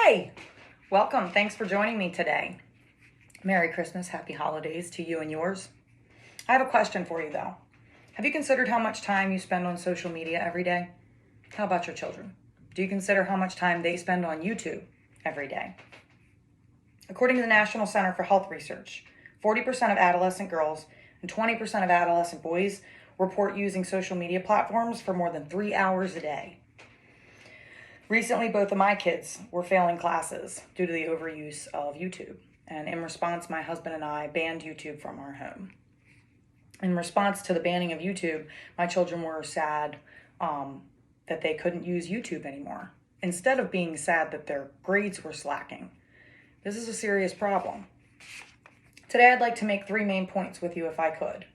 Hi, welcome. Thanks for joining me today. Merry Christmas, happy holidays to you and yours. I have a question for you though. Have you considered how much time you spend on social media every day? How about your children? Do you consider how much time they spend on YouTube every day? According to the National Center for Health Research, 40% of adolescent girls and 20% of adolescent boys report using social media platforms for more than 3 hours a day. Recently, both of my kids were failing classes due to the overuse of YouTube. And in response, my husband and I banned YouTube from our home. In response to the banning of YouTube, my children were sad that they couldn't use YouTube anymore, instead of being sad that their grades were slacking. This is a serious problem. Today, I'd like to make 3 main points with you if I could.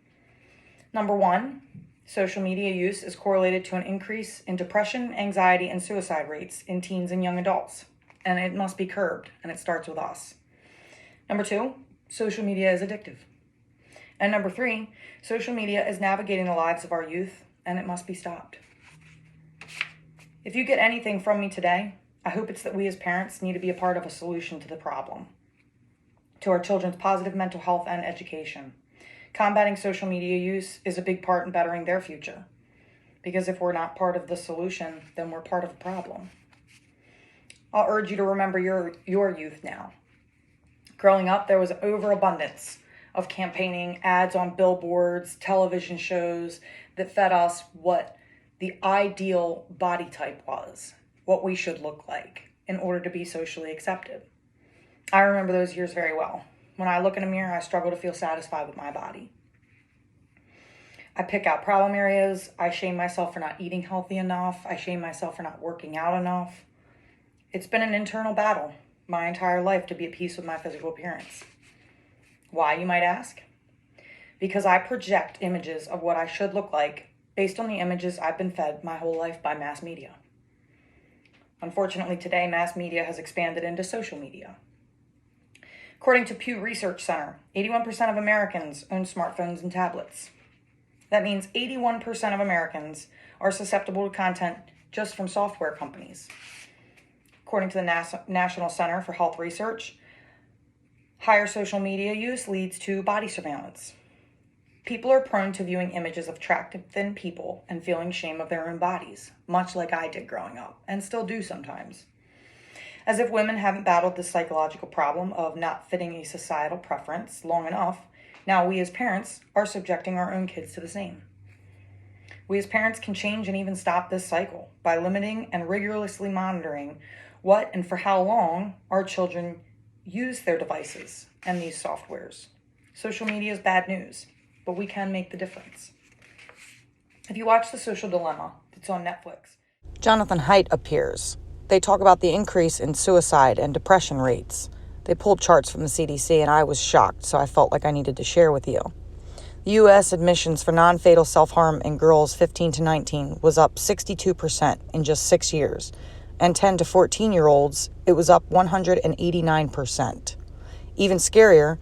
Number 1, social media use is correlated to an increase in depression, anxiety, and suicide rates in teens and young adults, and it must be curbed, and it starts with us. Number 2, social media is addictive. And number 3, social media is navigating the lives of our youth, and it must be stopped. If you get anything from me today, I hope it's that we as parents need to be a part of a solution to the problem, to our children's positive mental health and education. Combating social media use is a big part in bettering their future, because if we're not part of the solution, then we're part of the problem. I'll urge you to remember your youth now. Growing up, there was an overabundance of campaigning, ads on billboards, television shows that fed us what the ideal body type was, what we should look like in order to be socially accepted. I remember those years very well. When I look in a mirror, I struggle to feel satisfied with my body. I pick out problem areas. I shame myself for not eating healthy enough. I shame myself for not working out enough. It's been an internal battle my entire life to be at peace with my physical appearance. Why, you might ask? Because I project images of what I should look like based on the images I've been fed my whole life by mass media. Unfortunately, today, mass media has expanded into social media. According to Pew Research Center, 81% of Americans own smartphones and tablets. That means 81% of Americans are susceptible to content just from software companies. According to the National Center for Health Research, higher social media use leads to body surveillance. People are prone to viewing images of attractive, thin people and feeling shame of their own bodies, much like I did growing up, and still do sometimes. As if women haven't battled the psychological problem of not fitting a societal preference long enough, now we as parents are subjecting our own kids to the same. We as parents can change and even stop this cycle by limiting and rigorously monitoring what and for how long our children use their devices and these softwares. Social media is bad news, but we can make the difference. If you watch The Social Dilemma, it's on Netflix, Jonathan Haidt appears. They talk about the increase in suicide and depression rates. They pulled charts from the CDC, and I was shocked, so I felt like I needed to share with you. The U.S. admissions for non-fatal self-harm in girls 15 to 19 was up 62% in just 6 years, and 10 to 14-year-olds, it was up 189%. Even scarier,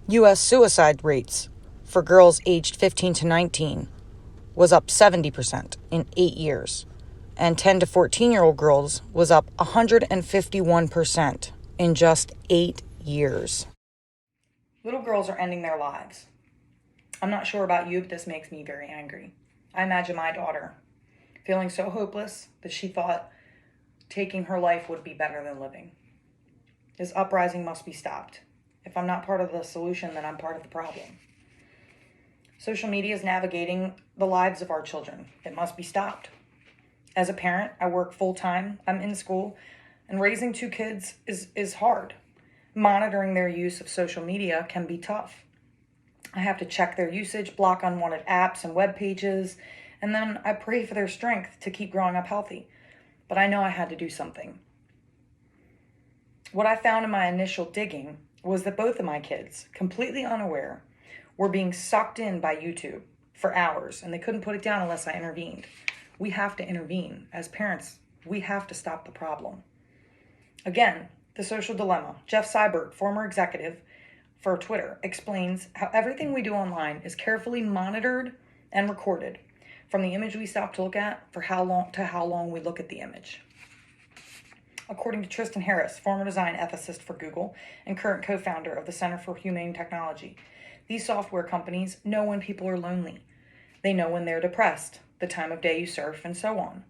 U.S. suicide rates for girls aged 15 to 19 was up 70% in 8 years. And 10 to 14-year-old girls was up 151% in just 8 years. Little girls are ending their lives. I'm not sure about you, but this makes me very angry. I imagine my daughter feeling so hopeless that she thought taking her life would be better than living. This uprising must be stopped. If I'm not part of the solution, then I'm part of the problem. Social media is navigating the lives of our children. It must be stopped. As a parent, I work full-time, I'm in school, and raising 2 kids is hard. Monitoring their use of social media can be tough. I have to check their usage, block unwanted apps and web pages, and then I pray for their strength to keep growing up healthy. But I know I had to do something. What I found in my initial digging was that both of my kids, completely unaware, were being sucked in by YouTube for hours, and they couldn't put it down unless I intervened. We have to intervene. As parents, we have to stop the problem. Again, The Social Dilemma. Jeff Seibert, former executive for Twitter, explains how everything we do online is carefully monitored and recorded, from the image we stop to look at for how long we look at the image. according to Tristan Harris, former design ethicist for Google and current co-founder of the Center for Humane Technology. These software companies know when people are lonely. They know when they're depressed, the time of day you surf, and so on.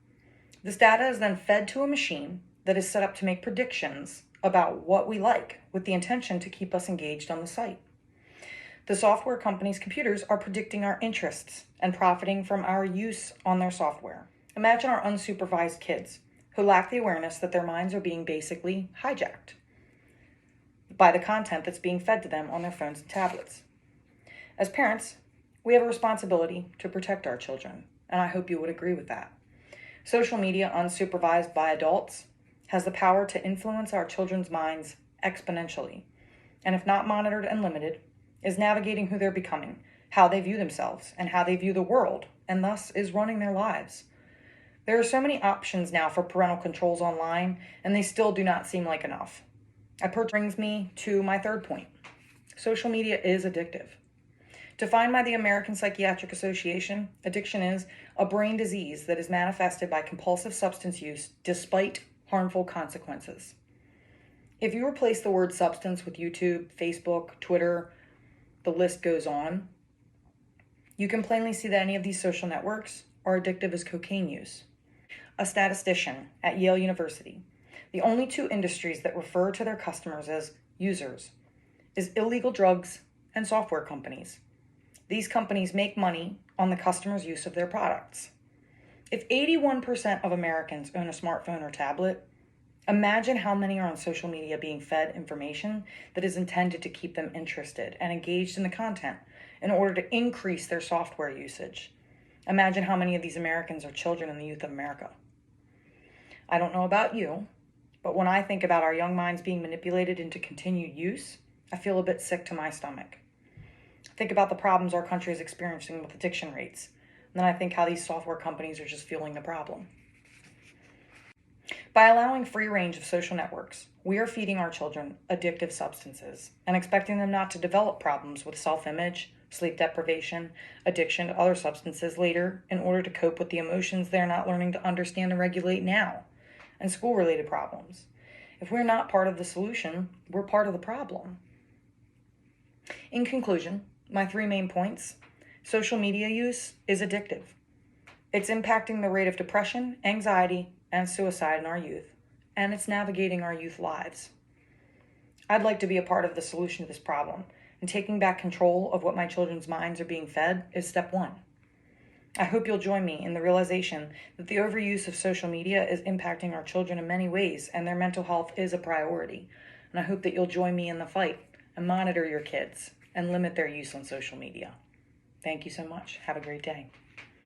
This data is then fed to a machine that is set up to make predictions about what we like with the intention to keep us engaged on the site. The software companies' computers are predicting our interests and profiting from our use on their software. Imagine our unsupervised kids who lack the awareness that their minds are being basically hijacked by the content that's being fed to them on their phones and tablets. As parents, we have a responsibility to protect our children, and I hope you would agree with that. Social media, unsupervised by adults, has the power to influence our children's minds exponentially, and if not monitored and limited, is navigating who they're becoming, how they view themselves, and how they view the world, and thus is running their lives. There are so many options now for parental controls online, and they still do not seem like enough. That brings me to my third point. Social media is addictive. Defined by the American Psychiatric Association, addiction is a brain disease that is manifested by compulsive substance use despite harmful consequences. If you replace the word substance with YouTube, Facebook, Twitter, the list goes on, you can plainly see that any of these social networks are addictive as cocaine use. A statistician at Yale University, the only two industries that refer to their customers as users is illegal drugs and software companies. These companies make money on the customer's use of their products. If 81% of Americans own a smartphone or tablet, imagine how many are on social media being fed information that is intended to keep them interested and engaged in the content in order to increase their software usage. Imagine how many of these Americans are children and the youth of America. I don't know about you, but when I think about our young minds being manipulated into continued use, I feel a bit sick to my stomach. Think about the problems our country is experiencing with addiction rates, and then I think how these software companies are just fueling the problem. By allowing free range of social networks, we are feeding our children addictive substances and expecting them not to develop problems with self-image, sleep deprivation, addiction to other substances later in order to cope with the emotions they're not learning to understand and regulate now, and school-related problems. If we're not part of the solution, we're part of the problem. In conclusion, my three main points: social media use is addictive. It's impacting the rate of depression, anxiety, and suicide in our youth, and it's navigating our youth lives. I'd like to be a part of the solution to this problem, and taking back control of what my children's minds are being fed is step one. I hope you'll join me in the realization that the overuse of social media is impacting our children in many ways, and their mental health is a priority. And I hope that you'll join me in the fight and monitor your kids and limit their use on social media. Thank you so much. Have a great day.